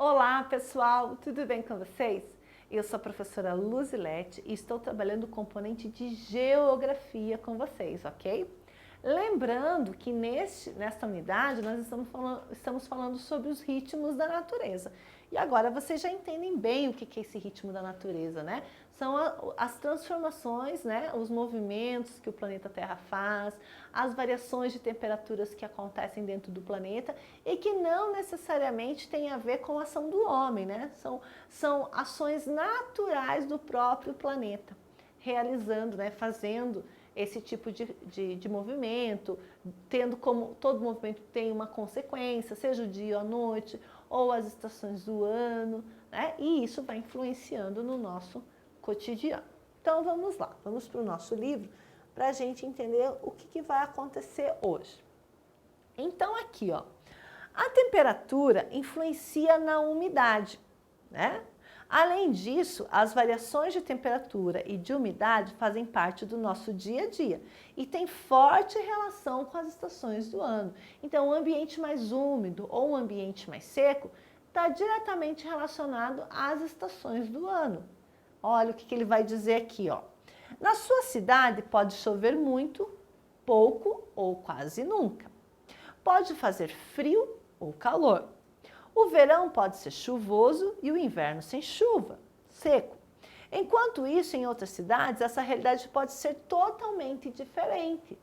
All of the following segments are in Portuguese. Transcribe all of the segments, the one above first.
Olá pessoal, tudo bem com vocês? Eu sou a professora Luzilete e estou trabalhando o componente de geografia com vocês, ok? Lembrando que nesta unidade nós estamos falando sobre os ritmos da natureza. E agora vocês já entendem bem o que é esse ritmo da natureza, né? São as transformações, né? Os movimentos que o planeta Terra faz, as variações de temperaturas que acontecem dentro do planeta e que não necessariamente tem a ver com a ação do homem, né? São ações naturais do próprio planeta, realizando, né? Fazendo esse tipo de movimento, tendo como todo movimento tem uma consequência, seja o dia ou a noite, ou as estações do ano, né? E isso vai influenciando no nosso cotidiano. Então vamos lá, vamos para o nosso livro para a gente entender o que vai acontecer hoje. Então aqui, ó, a temperatura influencia na umidade, né? Além disso, as variações de temperatura e de umidade fazem parte do nosso dia a dia e tem forte relação com as estações do ano. Então, um ambiente mais úmido ou um ambiente mais seco está diretamente relacionado às estações do ano. Olha o que ele vai dizer aqui, ó. Na sua cidade pode chover muito, pouco ou quase nunca. Pode fazer frio ou calor. O verão pode ser chuvoso e o inverno sem chuva, seco. Enquanto isso, em outras cidades, essa realidade pode ser totalmente diferente.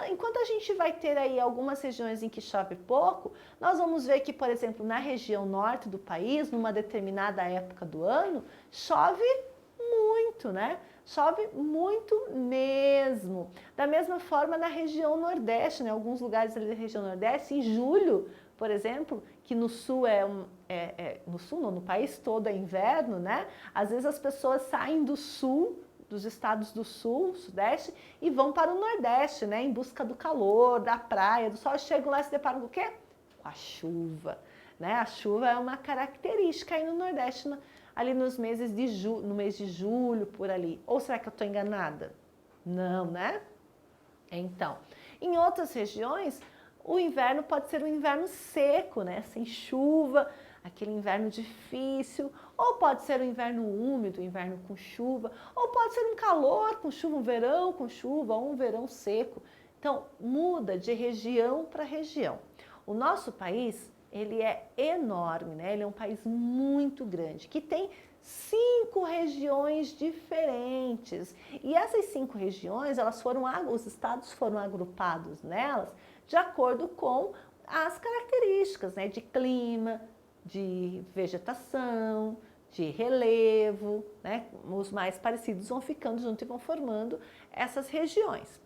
Enquanto a gente vai ter aí algumas regiões em que chove pouco, nós vamos ver que, por exemplo, na região norte do país, numa determinada época do ano, chove muito, né? Chove muito mesmo. Da mesma forma na região nordeste, né? Alguns lugares ali da região nordeste, em julho, por exemplo, que no sul no sul não, no país todo é inverno, né? Às vezes as pessoas saem do sul, dos estados do sul, sudeste, e vão para o nordeste, né? Em busca do calor, da praia, do sol, chegam lá e se deparam com o quê? Com a chuva, né? A chuva é uma característica aí no nordeste, ali nos meses no mês de julho, por ali. Ou será que eu estou enganada? Não, né? Então, em outras regiões, o inverno pode ser um inverno seco, né? Sem chuva, aquele inverno difícil, ou pode ser um inverno úmido, um inverno com chuva, ou pode ser um calor com chuva, um verão com chuva, ou um verão seco. Então, muda de região para região. O nosso país, ele é enorme, né? Ele é um país muito grande, que tem 5 regiões diferentes. E essas 5 regiões, os estados foram agrupados nelas de acordo com as características, né, de clima, de vegetação, de relevo, né? Os mais parecidos vão ficando junto e vão formando essas regiões.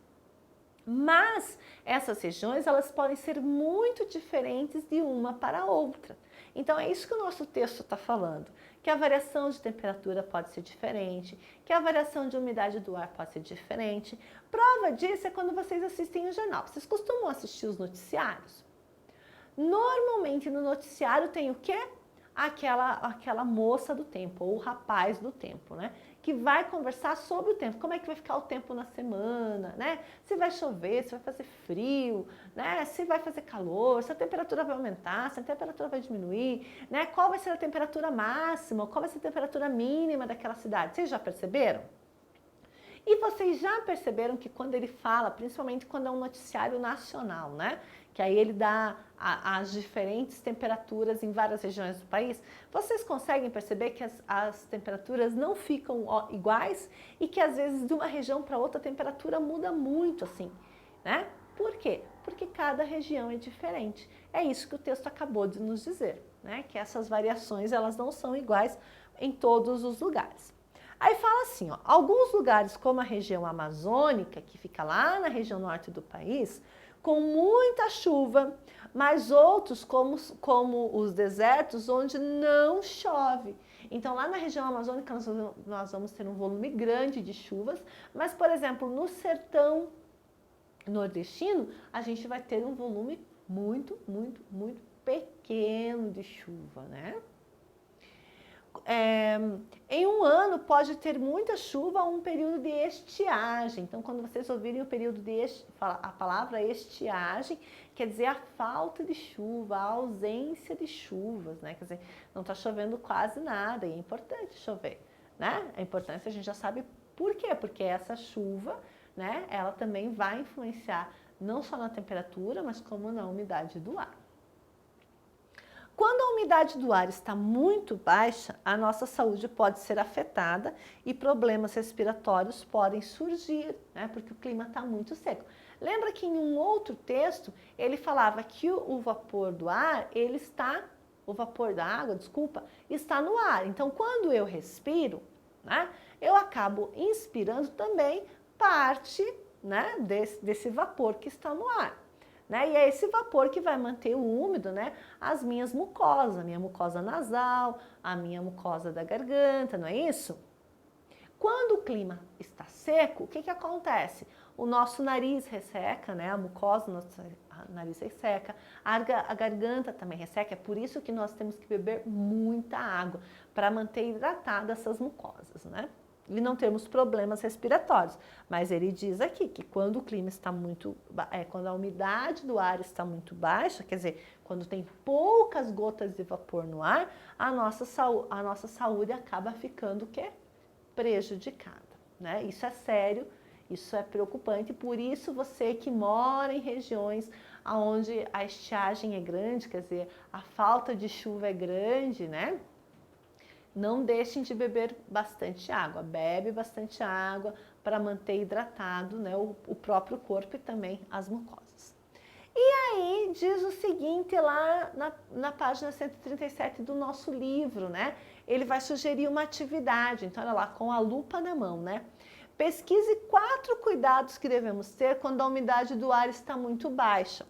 Mas essas regiões, elas podem ser muito diferentes de uma para outra. Então é isso que o nosso texto está falando, que a variação de temperatura pode ser diferente, que a variação de umidade do ar pode ser diferente. Prova disso é quando vocês assistem o jornal. Vocês costumam assistir os noticiários? Normalmente no noticiário tem o quê? Aquela moça do tempo, ou o rapaz do tempo, né? Que vai conversar sobre o tempo, como é que vai ficar o tempo na semana, né? Se vai chover, se vai fazer frio, né? Se vai fazer calor, se a temperatura vai aumentar, se a temperatura vai diminuir, né? Qual vai ser a temperatura máxima, qual vai ser a temperatura mínima daquela cidade. Vocês já perceberam? E vocês já perceberam que quando ele fala, principalmente quando é um noticiário nacional, né? Que aí ele dá as diferentes temperaturas em várias regiões do país, vocês conseguem perceber que as temperaturas não ficam iguais e que às vezes de uma região para outra a temperatura muda muito assim, né? Por quê? Porque cada região é diferente. É isso que o texto acabou de nos dizer, né? Que essas variações elas não são iguais em todos os lugares. Aí fala assim, ó, alguns lugares como a região amazônica, que fica lá na região norte do país, com muita chuva, mas outros como os desertos onde não chove. Então lá na região amazônica nós vamos ter um volume grande de chuvas, mas por exemplo no sertão nordestino a gente vai ter um volume muito pequeno de chuva, né? Em um ano pode ter muita chuva ou um período de estiagem. Então, quando vocês ouvirem o período de a palavra estiagem, quer dizer a falta de chuva, a ausência de chuvas, né? Quer dizer, não está chovendo quase nada e é importante chover, né? A importância a gente já sabe por quê, porque essa chuva, né, ela também vai influenciar não só na temperatura, mas como na umidade do ar. Quando a umidade do ar está muito baixa, a nossa saúde pode ser afetada e problemas respiratórios podem surgir, né? Porque o clima está muito seco. Lembra que em um outro texto ele falava que o vapor do ar, o vapor da água, desculpa, está no ar. Então, quando eu respiro, né, eu acabo inspirando também parte, né, desse vapor que está no ar. Né? E é esse vapor que vai manter úmido, né, as minhas mucosas, a minha mucosa nasal, a minha mucosa da garganta, não é isso? Quando o clima está seco, o que acontece? O nosso nariz resseca, né? A mucosa do nosso nariz resseca, a garganta também resseca, é por isso que nós temos que beber muita água, para manter hidratadas essas mucosas, né? E não termos problemas respiratórios. Mas ele diz aqui que quando o clima está quando a umidade do ar está muito baixa, quer dizer, quando tem poucas gotas de vapor no ar, a nossa saúde acaba ficando o quê? Prejudicada, né? Isso é sério, isso é preocupante, por isso você que mora em regiões onde a estiagem é grande, quer dizer, a falta de chuva é grande, né? Não deixem de beber bastante água, bebe bastante água para manter hidratado, né, o próprio corpo e também as mucosas. E aí diz o seguinte lá na página 137 do nosso livro, né? Ele vai sugerir uma atividade, então olha lá, com a lupa na mão, né? Pesquise 4 cuidados que devemos ter quando a umidade do ar está muito baixa.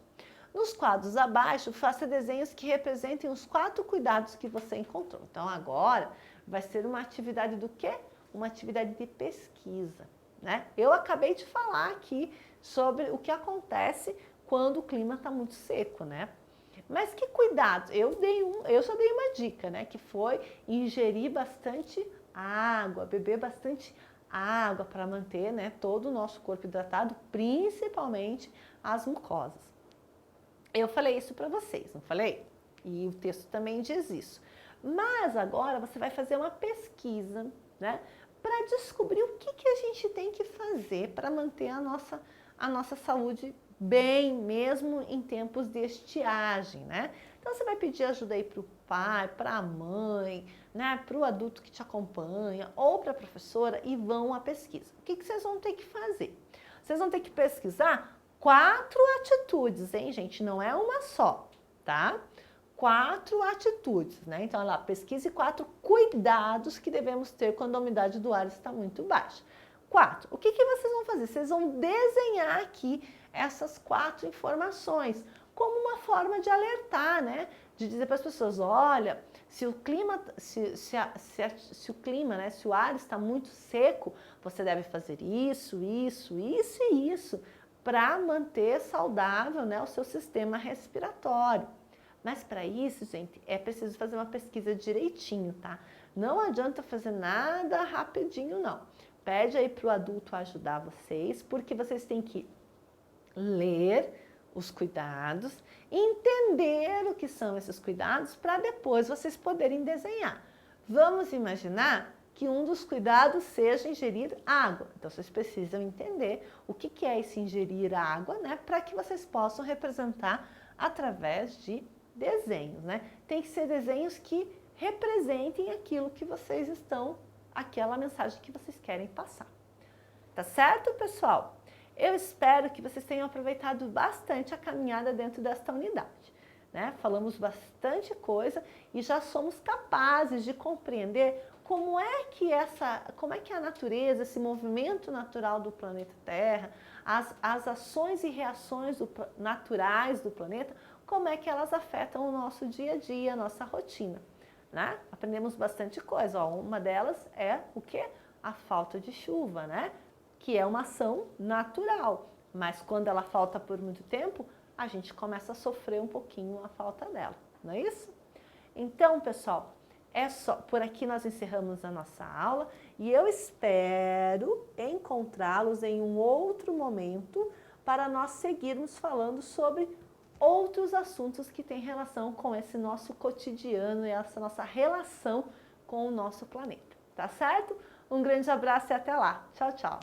Nos quadros abaixo, faça desenhos que representem os 4 cuidados que você encontrou. Então, agora vai ser uma atividade do quê? Uma atividade de pesquisa, né? Eu acabei de falar aqui sobre o que acontece quando o clima está muito seco, né? Mas que cuidados? Eu só dei uma dica, né? Que foi ingerir bastante água, beber bastante água para manter, né, todo o nosso corpo hidratado, principalmente as mucosas. Eu falei isso para vocês, não falei? E o texto também diz isso. Mas agora você vai fazer uma pesquisa, né, para descobrir o que a gente tem que fazer para manter a nossa saúde bem, mesmo em tempos de estiagem, né? Então você vai pedir ajuda aí para o pai, para a mãe, né, para o adulto que te acompanha ou para a professora e vão à pesquisa. O que vocês vão ter que fazer? Vocês vão ter que pesquisar 4 atitudes, hein, gente? Não é uma só, tá? 4 atitudes, né? Então, olha lá, pesquise 4 cuidados que devemos ter quando a umidade do ar está muito baixa. 4. O que vocês vão fazer? Vocês vão desenhar aqui essas 4 informações como uma forma de alertar, né? De dizer para as pessoas, olha, se o clima, se o clima, né? Se o ar está muito seco, você deve fazer isso, isso, isso e isso para manter saudável, né, o seu sistema respiratório. Mas para isso, gente, é preciso fazer uma pesquisa direitinho, tá? Não adianta fazer nada rapidinho, não. Pede aí para o adulto ajudar vocês, porque vocês têm que ler os cuidados, entender o que são esses cuidados, para depois vocês poderem desenhar. Vamos imaginar que um dos cuidados seja ingerir água. Então, vocês precisam entender o que é esse ingerir água, né? Para que vocês possam representar através de desenhos, né? Tem que ser desenhos que representem aquilo que vocês estão, aquela mensagem que vocês querem passar. Tá certo, pessoal? Eu espero que vocês tenham aproveitado bastante a caminhada dentro desta unidade, né? Falamos bastante coisa e já somos capazes de compreender como é que a natureza, esse movimento natural do planeta Terra, as ações e reações naturais do planeta, como é que elas afetam o nosso dia a dia, a nossa rotina, né? Aprendemos bastante coisa, ó. Uma delas é o quê? A falta de chuva, né? Que é uma ação natural, mas quando ela falta por muito tempo, a gente começa a sofrer um pouquinho a falta dela, não é isso? Então, pessoal, Por aqui nós encerramos a nossa aula e eu espero encontrá-los em um outro momento para nós seguirmos falando sobre outros assuntos que têm relação com esse nosso cotidiano e essa nossa relação com o nosso planeta, tá certo? Um grande abraço e até lá. Tchau, tchau.